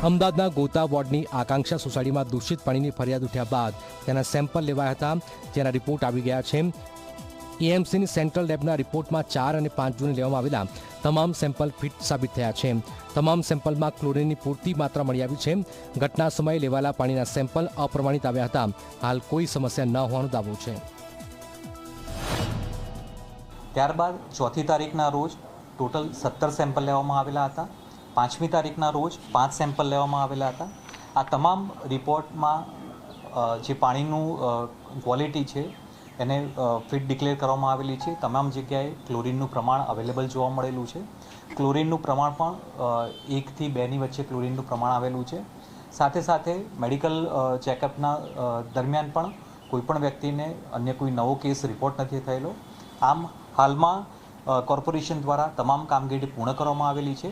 અમદાવાદના ગોતા વોર્ડની આકાંક્ષા સોસાયટીમાં દૂષિત પાણીની ફરિયાદ ઉઠ્યા બાદ તેના સેમ્પલ લેવાયા હતા, જેના રિપોર્ટ આવી ગયા છે. એએમસીની સેન્ટ્રલ લેબના રિપોર્ટમાં 4 અને 5 જૂને લેવામાં આવેલા તમામ સેમ્પલ ફિટ સાબિત થયા છે. તમામ સેમ્પલમાં ક્લોરીનની પૂરતી માત્રા મળી આવી છે. ઘટના સમયે લેવાયેલા પાણીના સેમ્પલ અપ્રમાણિત આવ્યા હતા. હાલ કોઈ સમસ્યા ન હોવાનો દાવો છે. ત્યારબાદ 4મી તારીખના રોજ ટોટલ 17 સેમ્પલ લેવામાં આવેલા હતા. 5મી તારીખના રોજ 5 સેમ્પલ લેવામાં આવેલા હતા. આ તમામ રિપોર્ટમાં જે પાણીનું ક્વોલિટી છે એને ફિટ ડિક્લેર કરવામાં આવેલી છે. તમામ જગ્યાએ ક્લોરીનનું પ્રમાણ અવેલેબલ જોવા મળેલું છે. ક્લોરીનનું પ્રમાણ પણ 1 થી 2ની વચ્ચે ક્લોરીનનું પ્રમાણ આવેલું છે. સાથે સાથે મેડિકલ ચેકઅપના દરમિયાન પણ કોઈપણ વ્યક્તિને અન્ય કોઈ નવો કેસ રિપોર્ટ નથી થયેલો. આમ હાલમાં કોર્પોરેશન દ્વારા તમામ કામગીરી પૂર્ણ કરવામાં આવેલી છે.